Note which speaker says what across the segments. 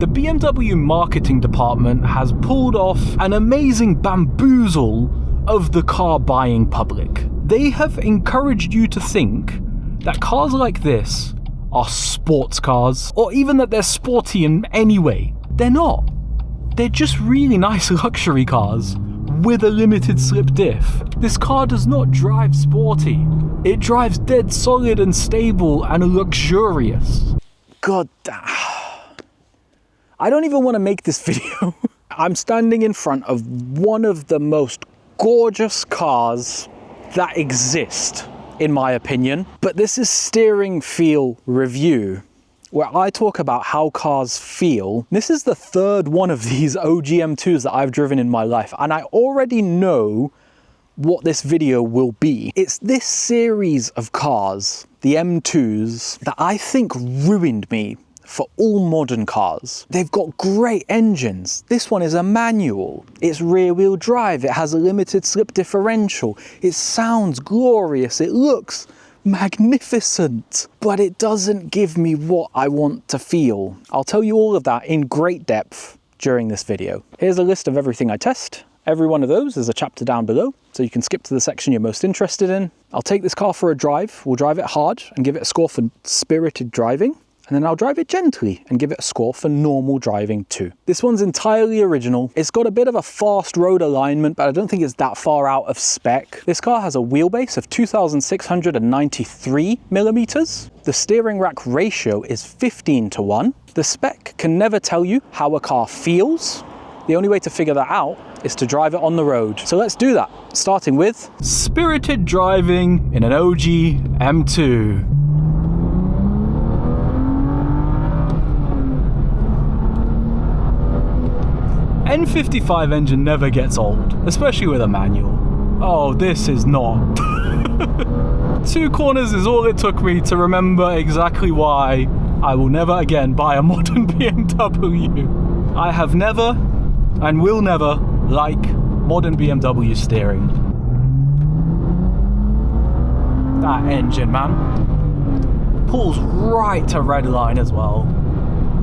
Speaker 1: The BMW marketing department has pulled off an amazing bamboozle of the car buying public. They have encouraged you to think that cars like this are sports cars, or even that they're sporty in any way. They're not. They're just really nice luxury cars with a limited slip diff. This car does not drive sporty. It drives dead solid and stable and luxurious. God damn. I don't even want to make this video. I'm standing in front of one of the most gorgeous cars that exist, in my opinion. But this is Steering Feel Review, where I talk about how cars feel. This is the third one of these OG M2s that I've driven in my life, and I already know what this video will be. It's this series of cars, the M2s, that I think ruined me for all modern cars. They've got great engines. This one is a manual. It's rear-wheel drive. It has a limited slip differential. It sounds glorious. It looks magnificent, but it doesn't give me what I want to feel. I'll tell you all of that in great depth during this video. Here's a list of everything I test. Every one of those is a chapter down below, so you can skip to the section you're most interested in. I'll take this car for a drive. We'll drive it hard and give it a score for spirited driving. And then I'll drive it gently and give it a score for normal driving too. This one's entirely original. It's got a bit of a fast road alignment, but I don't think it's that far out of spec. This car has a wheelbase of 2,693 millimeters. The steering rack ratio is 15:1. The spec can never tell you how a car feels. The only way to figure that out is to drive it on the road. So let's do that, starting with spirited driving in an OG M2. N55 engine never gets old, especially with a manual. Oh, this is not. 2 corners is all it took me to remember exactly why I will never again buy a modern BMW. I have never and will never like modern BMW steering. That engine, man. Pulls right to red line as well.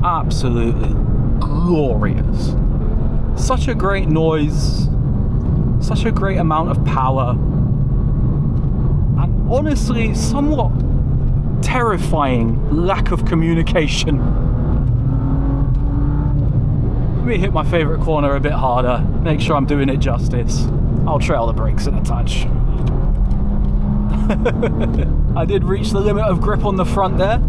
Speaker 1: Absolutely glorious. Such a great noise, such a great amount of power, and honestly, somewhat terrifying lack of communication. Let me hit my favorite corner a bit harder, make sure I'm doing it justice. I'll trail the brakes in a touch. I did reach the limit of grip on the front there.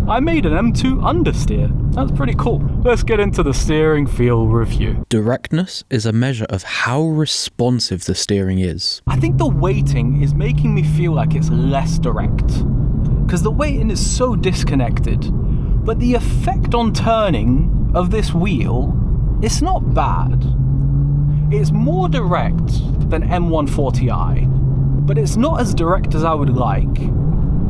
Speaker 1: I made an M2 understeer. That's pretty cool. Let's get into the steering feel review.
Speaker 2: Directness is a measure of how responsive the steering is.
Speaker 1: I think the weighting is making me feel like it's less direct, because the weighting is so disconnected, but the effect on turning of this wheel, it's not bad. It's more direct than M140i, but it's not as direct as I would like.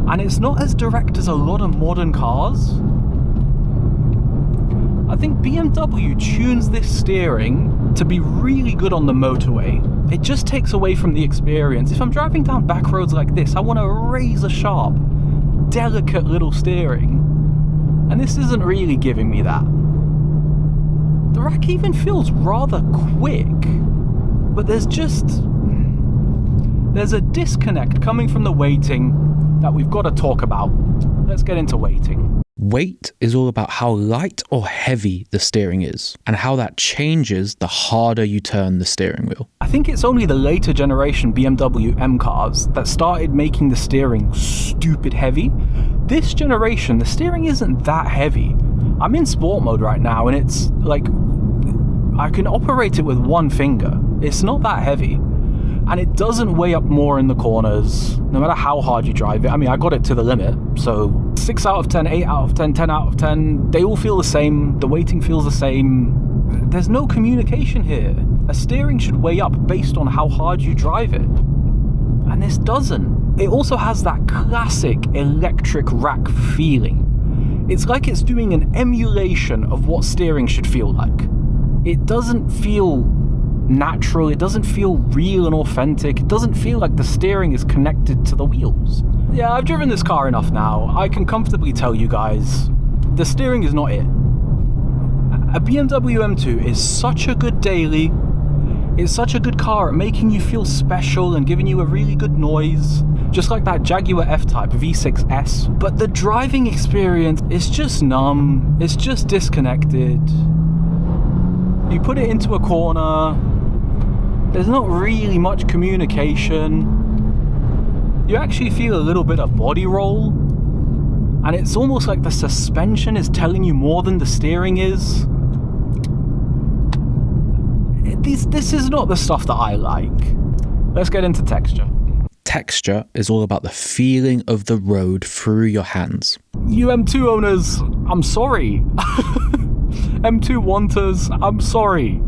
Speaker 1: And it's not as direct as a lot of modern cars. I think BMW tunes this steering to be really good on the motorway. It just takes away from the experience. If I'm driving down back roads like this, I want a razor sharp, delicate little steering. And this isn't really giving me that. The rack even feels rather quick, but there's a disconnect coming from the weighting that we've got to talk about. Let's get into weighting.
Speaker 2: Weight is all about how light or heavy the steering is, and how that changes the harder you turn the steering wheel.
Speaker 1: I think it's only the later generation BMW M cars that started making the steering stupid heavy. This generation, the steering isn't that heavy. I'm in sport mode right now, and it's like, I can operate it with one finger. It's not that heavy. And it doesn't weigh up more in the corners, no matter how hard you drive it. I mean, I got it to the limit, so 6 out of 10, 8 out of 10, 10 out of 10, they all feel the same, the weighting feels the same. There's no communication here. A steering should weigh up based on how hard you drive it. And this doesn't. It also has that classic electric rack feeling. It's like it's doing an emulation of what steering should feel like. It doesn't feel natural, it doesn't feel real and authentic, it doesn't feel like the steering is connected to the wheels. Yeah, I've driven this car enough now. I can comfortably tell you guys, the steering is not it. A BMW M2 is such a good daily. It's such a good car at making you feel special and giving you a really good noise, just like that Jaguar F-Type V6S. But the driving experience is just numb, it's just disconnected. You put it into a corner, there's not really much communication. You actually feel a little bit of body roll, and it's almost like the suspension is telling you more than the steering is. This is not the stuff that I like. Let's get into texture.
Speaker 2: Texture is all about the feeling of the road through your hands.
Speaker 1: You M2 owners, I'm sorry. M2 wanters, I'm sorry.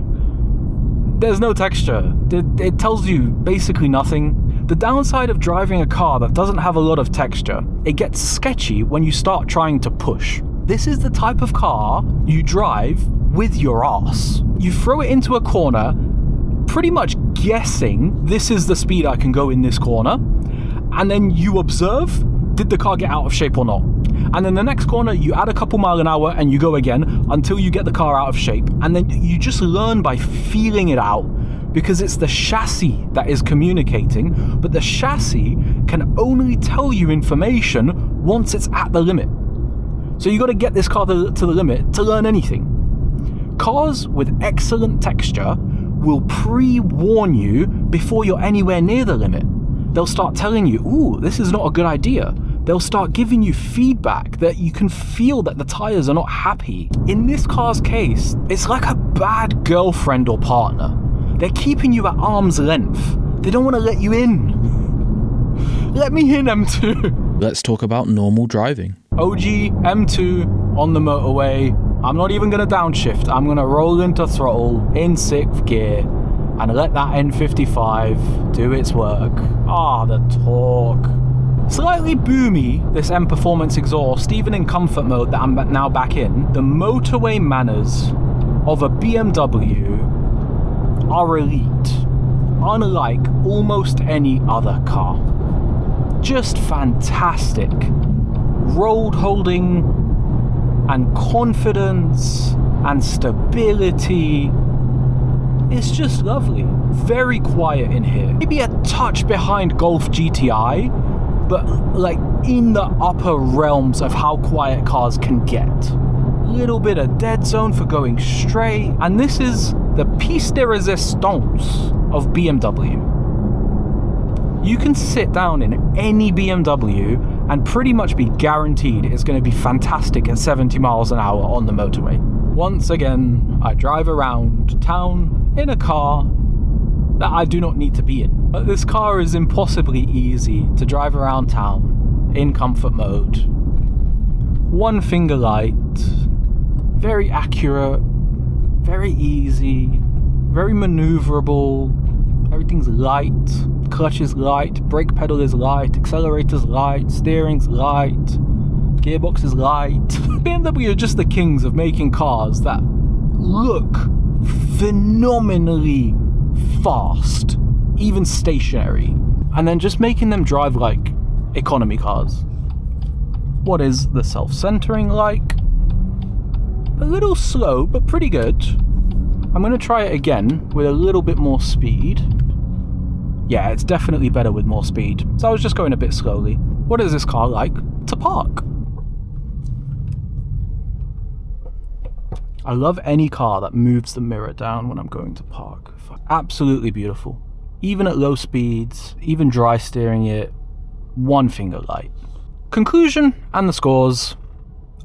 Speaker 1: There's no texture. It tells you basically nothing. The downside of driving a car that doesn't have a lot of texture, it gets sketchy when you start trying to push. This is the type of car you drive with your ass. You throw it into a corner, pretty much guessing this is the speed I can go in this corner, and then you observe, did the car get out of shape or not? And then the next corner, you add a couple mile an hour and you go again until you get the car out of shape. And then you just learn by feeling it out, because it's the chassis that is communicating, but the chassis can only tell you information once it's at the limit. So you got to get this car to the limit to learn anything. Cars with excellent texture will pre-warn you before you're anywhere near the limit. They'll start telling you, ooh, this is not a good idea. They'll start giving you feedback that you can feel that the tires are not happy. In this car's case, it's like a bad girlfriend or partner. They're keeping you at arm's length. They don't want to let you in. Let me in, M2.
Speaker 2: Let's talk about normal driving.
Speaker 1: OG M2 on the motorway. I'm not even going to downshift. I'm going to roll into throttle in 6th gear and let that N55 do its work. The torque. Slightly boomy, this M Performance exhaust, even in comfort mode that I'm now back in. The motorway manners of a BMW are elite, unlike almost any other car. Just fantastic. Road holding and confidence and stability. It's just lovely. Very quiet in here. Maybe a touch behind Golf GTI, but like in the upper realms of how quiet cars can get. Little bit of dead zone for going straight, and this is the piece de resistance of BMW. You can sit down in any BMW and pretty much be guaranteed it's going to be fantastic at 70 miles an hour on the motorway. Once again, I drive around town in a car that I do not need to be in. But this car is impossibly easy to drive around town in comfort mode. One finger light, very accurate, very easy, very maneuverable, everything's light. Clutch is light, brake pedal is light, accelerator's light, steering's light, gearbox is light. BMW are just the kings of making cars that look phenomenally fast, even stationary, and then just making them drive like economy cars. What is the self-centering like? A little slow, but pretty good. I'm going to try it again with a little bit more speed. Yeah, it's definitely better with more speed. So I was just going a bit slowly. What is this car like to park? I love any car that moves the mirror down when I'm going to park. Absolutely beautiful. Even at low speeds, even dry steering it, one finger light. Conclusion and the scores.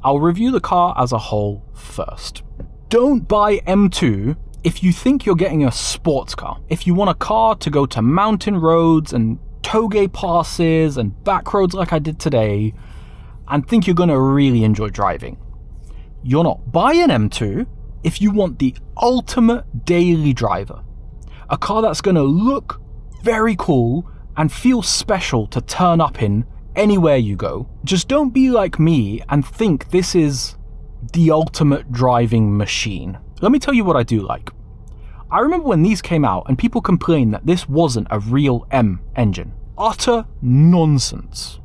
Speaker 1: I'll review the car as a whole first. Don't buy M2 if you think you're getting a sports car. If you want a car to go to mountain roads and toge passes and back roads like I did today, and think you're going to really enjoy driving. You're not. Buy an M2 if you want the ultimate daily driver. A car that's going to look very cool and feel special to turn up in anywhere you go. Just don't be like me and think this is the ultimate driving machine. Let me tell you what I do like. I remember when these came out and people complained that this wasn't a real M engine. Utter nonsense.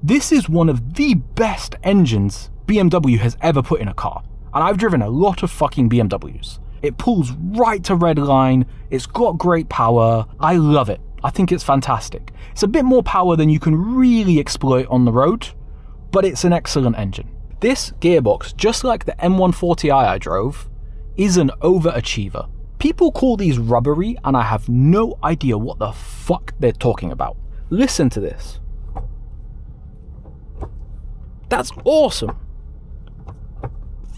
Speaker 1: This is one of the best engines BMW has ever put in a car. And I've driven a lot of fucking BMWs. It pulls right to red line, it's got great power, I love it. I think it's fantastic. It's a bit more power than you can really exploit on the road, but it's an excellent engine. This gearbox, just like the M140i I drove, is an overachiever. People call these rubbery and I have no idea what the fuck they're talking about. Listen to this. That's awesome.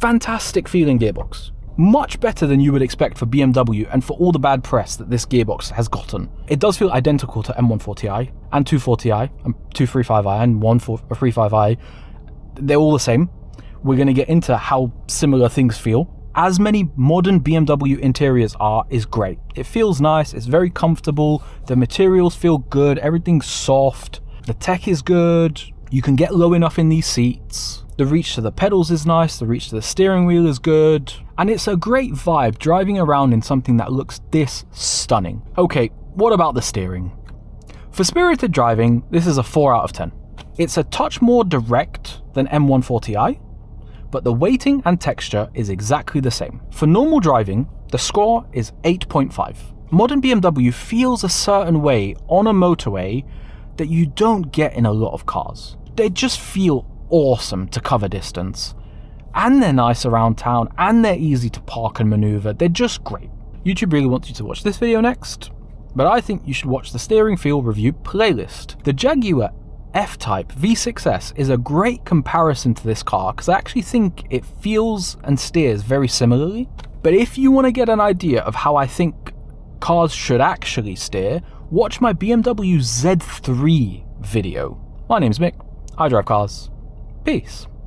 Speaker 1: Fantastic feeling gearbox. Much better than you would expect for BMW and for all the bad press that this gearbox has gotten. It does feel identical to M140i and 240i and 235i and 135i. They're all the same. We're going to get into how similar things feel. As many modern BMW interiors are, is great. It feels nice, it's very comfortable, the materials feel good, everything's soft, the tech is good, you can get low enough in these seats. The reach to the pedals is nice, the reach to the steering wheel is good, and it's a great vibe driving around in something that looks this stunning. Okay, what about the steering? For spirited driving, this is a 4 out of 10. It's a touch more direct than M140i, but the weighting and texture is exactly the same. For normal driving, the score is 8.5. Modern BMW feels a certain way on a motorway that you don't get in a lot of cars. They just feel awesome to cover distance, and they're nice around town, and they're easy to park and maneuver. They're just great. YouTube really wants you to watch this video next, but I think you should watch the steering feel review playlist. The Jaguar F-Type V6S is a great comparison to this car because I actually think it feels and steers very similarly. But if you want to get an idea of how I think cars should actually steer, watch my BMW Z3 video. My name's Mick, I drive cars. Peace.